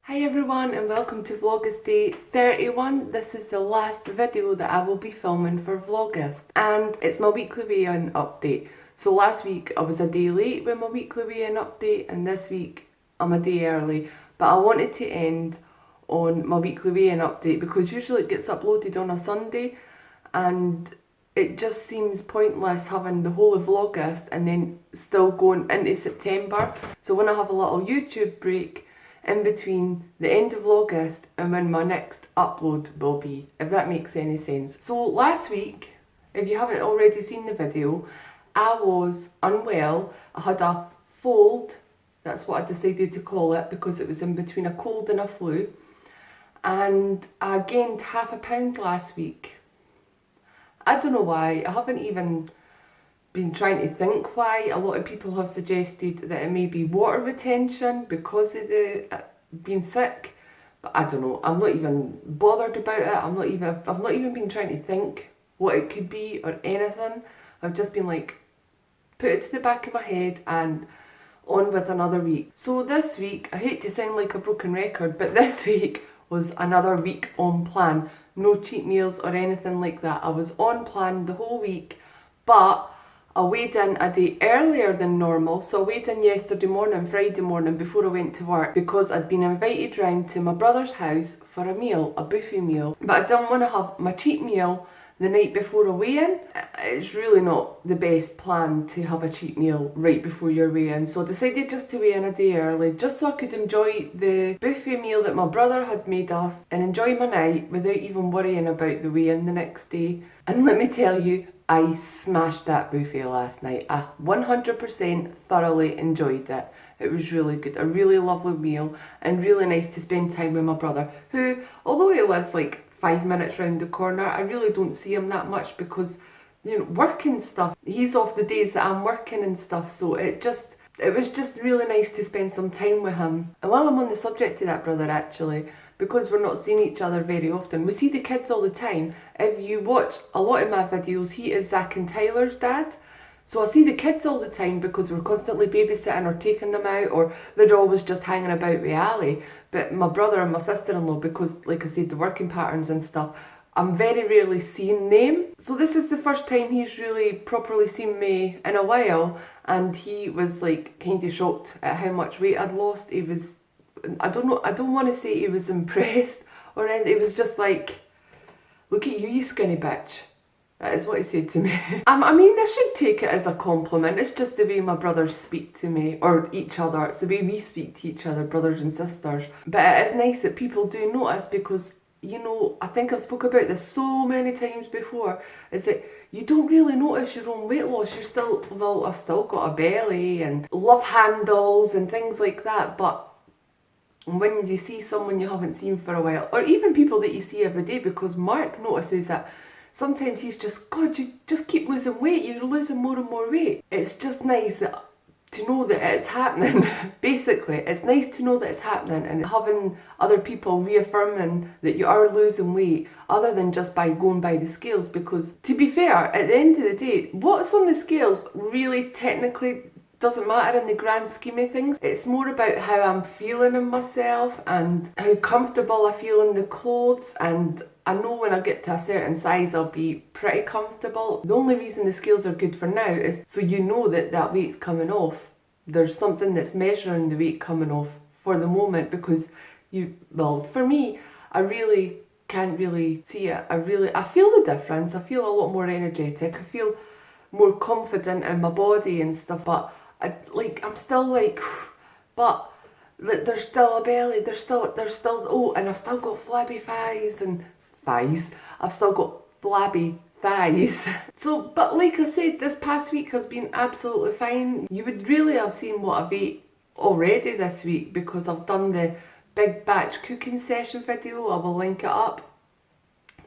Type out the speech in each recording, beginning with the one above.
Hi everyone and welcome to Vlogust day 31. This is the last video that I will be filming for Vlogust and it's my weekly weigh-in update. So last week I was a day late with my weekly weigh-in update and this week I'm a day early. But I wanted to end on my weekly weigh-in update because usually it gets uploaded on a Sunday and it just seems pointless having the whole of Vlogust and then still going into September. So when I have a little YouTube break in between the end of August and when my next upload will be, if that makes any sense. So last week, if you haven't already seen the video, I was unwell. I had a fold, that's what I decided to call it because it was in between a cold and a flu. And I gained ½ pound last week. I don't know why, I haven't even been trying to think why. A lot of people have suggested that it may be water retention because of the being sick, but I don't know. I'm not even bothered about it. I've not even been trying to think what it could be or anything. I've just been like, put it to the back of my head and on with another week. So this week, I hate to sound like a broken record, but this week was another week on plan. No cheat meals or anything like that. I was on plan the whole week, but I weighed in a day earlier than normal, so I weighed in yesterday morning, Friday morning, before I went to work because I'd been invited round to my brother's house for a meal, a buffet meal. But I didn't want to have my cheat meal the night before a weigh-in. It's really not the best plan to have a cheat meal right before your weigh-in, so I decided just to weigh in a day early, just so I could enjoy the buffet meal that my brother had made us and enjoy my night without even worrying about the weigh-in the next day. And let me tell you, I smashed that buffet last night. I 100% thoroughly enjoyed it. It was really good, a really lovely meal and really nice to spend time with my brother, who, although he lives like 5 minutes round the corner, I really don't see him that much because, you know, work and stuff. He's off the days that I'm working and stuff, so it was just really nice to spend some time with him. And while I'm on the subject of that brother, actually, because we're not seeing each other very often, we see the kids all the time. If you watch a lot of my videos, he is Zach and Tyler's dad. So I see the kids all the time because we're constantly babysitting or taking them out, or they're always just hanging about with Ali. But my brother and my sister-in-law, because like I said, the working patterns and stuff, I'm very rarely seeing them. So this is the first time he's really properly seen me in a while, and he was like kind of shocked at how much weight I'd lost. He was, I don't know, I don't want to say he was impressed or anything. It was just like, look at you, you skinny bitch. That is what he said to me. I mean, I should take it as a compliment. It's just the way my brothers speak to me, or each other. It's the way we speak to each other, brothers and sisters. But it is nice that people do notice because, you know, I think I've spoke about this so many times before, is that you don't really notice your own weight loss. You're still, well, I've still got a belly and love handles and things like that, but when you see someone you haven't seen for a while, or even people that you see every day, because Mark notices that sometimes he's just, God, you just keep losing weight, you're losing more and more weight. It's just nice to know that it's happening. Basically, it's nice to know that it's happening and having other people reaffirming that you are losing weight other than just by going by the scales, because to be fair, at the end of the day, what's on the scales really technically doesn't matter in the grand scheme of things. It's more about how I'm feeling in myself and how comfortable I feel in the clothes, and I know when I get to a certain size I'll be pretty comfortable. The only reason the scales are good for now is so you know that that weight's coming off. There's something that's measuring the weight coming off for the moment, because well, for me, I really can't really see it. I feel the difference. I feel a lot more energetic. I feel more confident in my body and stuff, but I'm still like, but there's still a belly, there's still, oh, and I've still got flabby thighs and I've still got flabby thighs. So, but like I said, this past week has been absolutely fine. You would really have seen what I've ate already this week because I've done the big batch cooking session video. I will link it up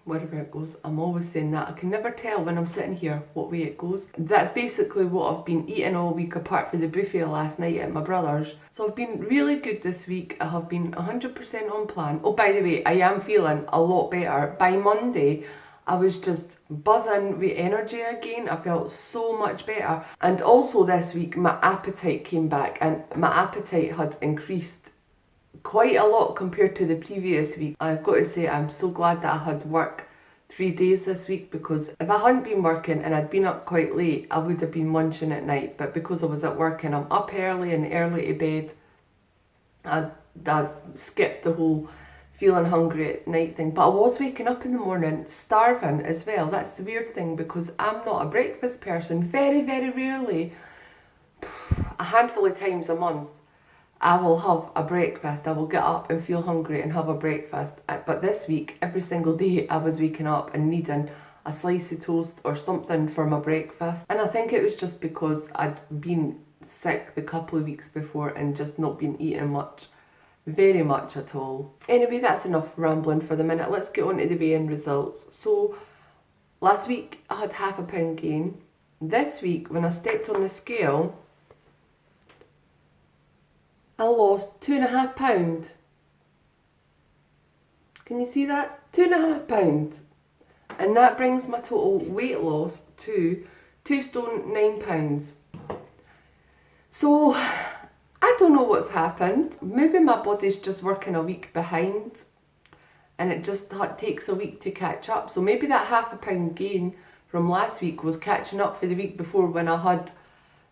wherever it goes. I'm always saying that. I can never tell when I'm sitting here what way it goes. That's basically what I've been eating all week apart from the buffet last night at my brother's. So I've been really good this week. I have been 100% on plan. Oh, by the way, I am feeling a lot better. By Monday, I was just buzzing with energy again. I felt so much better. And also this week, my appetite came back and my appetite had increased quite a lot compared to the previous week. I've got to say I'm so glad that I had work 3 days this week, because if I hadn't been working and I'd been up quite late, I would have been munching at night. But because I was at work and I'm up early and early to bed, I skipped the whole feeling hungry at night thing. But I was waking up in the morning starving as well. That's the weird thing, because I'm not a breakfast person. Very, very rarely, a handful of times a month, I will have a breakfast. I will get up and feel hungry and have a breakfast. But this week, every single day, I was waking up and needing a slice of toast or something for my breakfast. And I think it was just because I'd been sick the couple of weeks before and just not been eating much. Very much at all. Anyway, that's enough rambling for the minute. Let's get on to the weigh-in results. So, last week I had ½ pound gain. This week, when I stepped on the scale, I lost £2.5. Can you see that? £2.5. And that brings my total weight loss to 2 stone 9 pounds. So, I don't know what's happened. Maybe my body's just working a week behind and it just takes a week to catch up. So maybe that ½ pound gain from last week was catching up for the week before when I had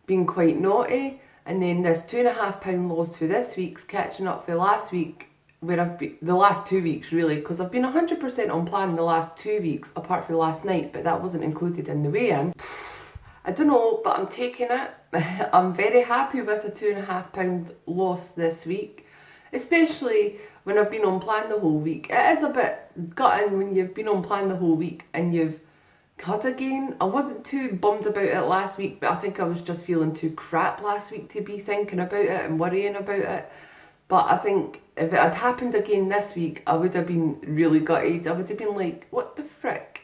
been quite naughty. And then this £2.5 pound loss for this week's catching up for last week, where I've been, the last 2 weeks really, because I've been 100% on plan the last 2 weeks, apart from last night, but that wasn't included in the weigh-in. I don't know, but I'm taking it. I'm very happy with a £2.5 pound loss this week, especially when I've been on plan the whole week. It is a bit gutting when you've been on plan the whole week and you've had a gain. I wasn't too bummed about it last week, but I think I was just feeling too crap last week to be thinking about it and worrying about it. But I think if it had happened again this week, I would have been really gutted. I would have been like, what the frick?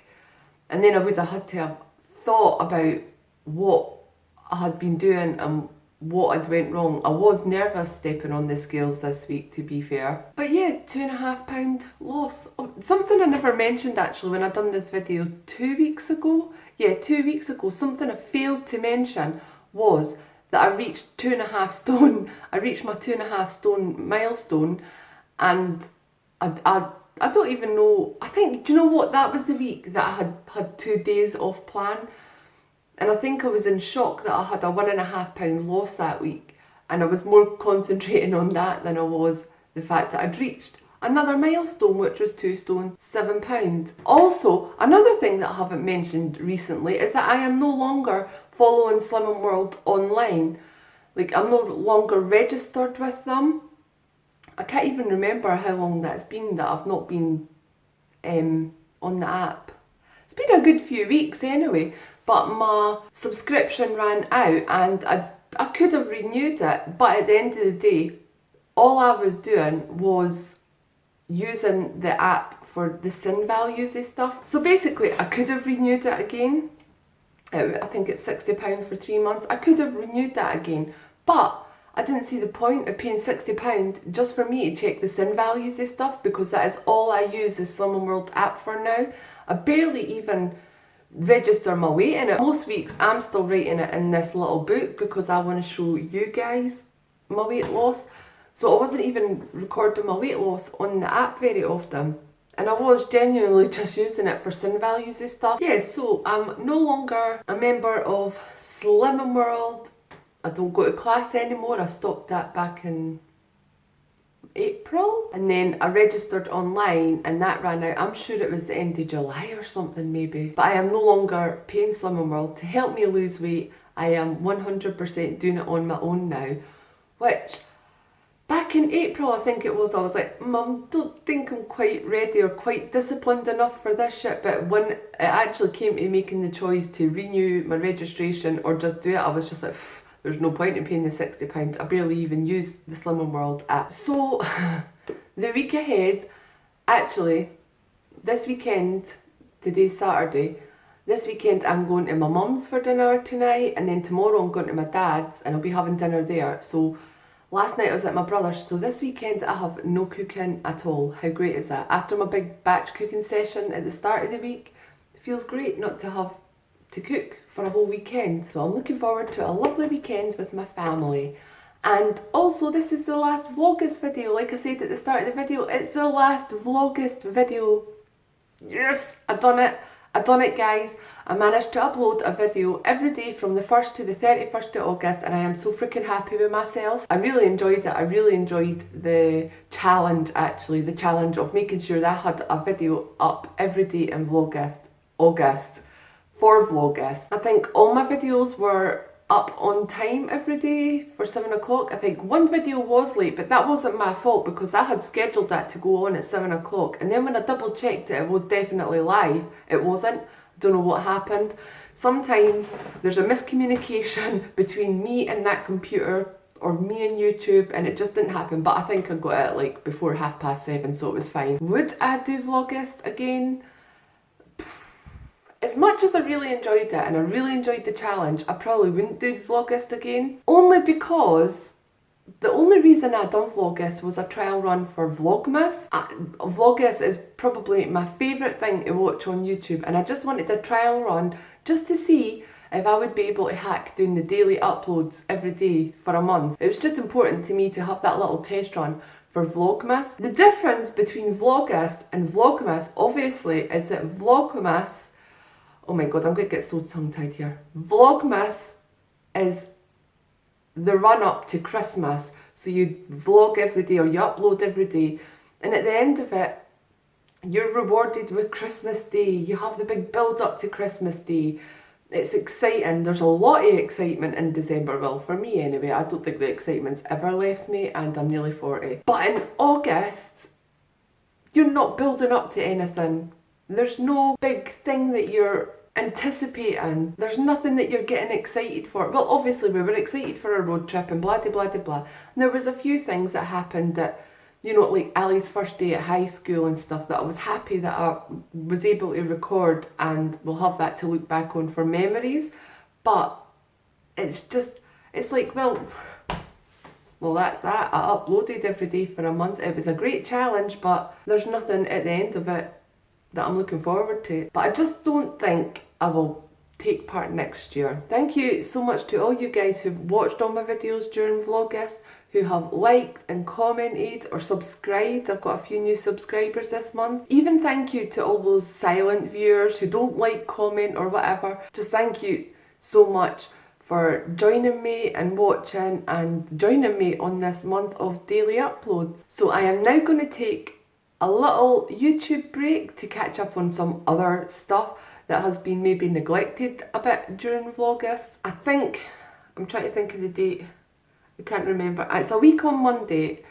And then I would have had to have thought about what I had been doing and what had went wrong. I was nervous stepping on the scales this week, to be fair. But yeah, £2.5 pound loss. Oh, something I never mentioned actually when I done this video 2 weeks ago. Yeah, 2 weeks ago, something I failed to mention was that I reached 2.5 stone. I reached my 2.5 stone milestone, and I don't even know. I think, do you know what? That was the week that I had 2 days off plan. And I think I was in shock that I had a £1.5 pound loss that week. And I was more concentrating on that than I was the fact that I'd reached another milestone, which was 2 stone 7 pounds. Also, another thing that I haven't mentioned recently is that I am no longer following Slimming World online. Like, I'm no longer registered with them. I can't even remember how long that's been that I've not been on the app. It's been a good few weeks anyway. But my subscription ran out and I could have renewed it, but at the end of the day, all I was doing was using the app for the sin values and stuff. So basically, I could have renewed it again. I think it's £60 for 3 months. I could have renewed that again, but I didn't see the point of paying £60 just for me to check the sin values and stuff, because that is all I use the Slimming World app for now. I barely even register my weight in it. Most weeks I'm still writing it in this little book because I want to show you guys my weight loss. So I wasn't even recording my weight loss on the app very often. And I was genuinely just using it for sin values and stuff. Yeah, so I'm no longer a member of Slimming World. I don't go to class anymore. I stopped that back in April, and then I registered online and that ran out. I'm sure it was the end of July or something maybe. But I am no longer paying Slimming World to help me lose weight. I am 100% doing it on my own now, which back in April I think it was, I was like, Mum, don't think I'm quite ready or quite disciplined enough for this shit. But when it actually came to making the choice to renew my registration or just do it, I was just like, there's no point in paying the £60. I barely even use the Slimming World app. So, the week ahead, actually, this weekend, today's Saturday, this weekend I'm going to my mum's for dinner tonight, and then tomorrow I'm going to my dad's and I'll be having dinner there. So, last night I was at my brother's, so this weekend I have no cooking at all. How great is that? After my big batch cooking session at the start of the week, it feels great not to have to cook for a whole weekend. So I'm looking forward to a lovely weekend with my family. And also, this is the last Vlogust video. Like I said at the start of the video, it's the last Vlogust video. Yes, I done it guys. I managed to upload a video every day from the 1st to the 31st of August, and I am so freaking happy with myself. I really enjoyed it. I really enjoyed the challenge, actually, the challenge of making sure that I had a video up every day in August, for Vlogust. I think all my videos were up on time every day for 7 o'clock. I think one video was late, but that wasn't my fault because I had scheduled that to go on at 7 o'clock. And then when I double checked it, it was definitely live. It wasn't. Don't know what happened. Sometimes there's a miscommunication between me and that computer or me and YouTube, and it just didn't happen. But I think I got it like before 7:30, so it was fine. Would I do Vlogust again? As much as I really enjoyed it and I really enjoyed the challenge, I probably wouldn't do Vlogust again. Only because the only reason I done Vlogust was a trial run for Vlogmas. Vlogust is probably my favourite thing to watch on YouTube, and I just wanted a trial run just to see if I would be able to hack doing the daily uploads every day for a month. It was just important to me to have that little test run for Vlogmas. The difference between Vlogust and Vlogmas obviously is that Vlogmas, oh my god, I'm going to get so tongue-tied here. Vlogmas is the run-up to Christmas. So you vlog every day or you upload every day. And at the end of it, you're rewarded with Christmas Day. You have the big build-up to Christmas Day. It's exciting. There's a lot of excitement in December. Well, for me anyway. I don't think the excitement's ever left me, and I'm nearly 40. But in August, you're not building up to anything. There's no big thing that you're anticipating. There's nothing that you're getting excited for. Well, obviously we were excited for a road trip and blah de blah de blah. And there was a few things that happened that, you know, like Ali's first day at high school and stuff, that I was happy that I was able to record, and we'll have that to look back on for memories. But it's just, it's like, well, that's that. I uploaded every day for a month. It was a great challenge, but there's nothing at the end of it that I'm looking forward to. But I just don't think I will take part next year. Thank you so much to all you guys who've watched all my videos during Vlogust, who have liked and commented or subscribed. I've got a few new subscribers this month. Even thank you to all those silent viewers who don't like, comment or whatever. Just thank you so much for joining me and watching and joining me on this month of daily uploads. So I am now going to take a little YouTube break to catch up on some other stuff that has been maybe neglected a bit during Vlogust. I think, I'm trying to think of the date, I can't remember. It's a week on Monday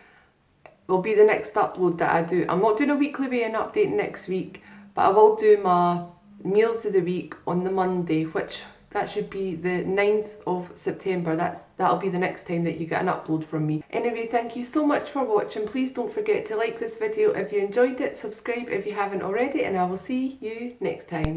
will be the next upload that I do. I'm not doing a weekly weigh-in update next week, but I will do my meals of the week on the Monday, which that should be the 9th of September. That'll be the next time that you get an upload from me. Anyway, thank you so much for watching. Please don't forget to like this video if you enjoyed it, subscribe if you haven't already, and I will see you next time.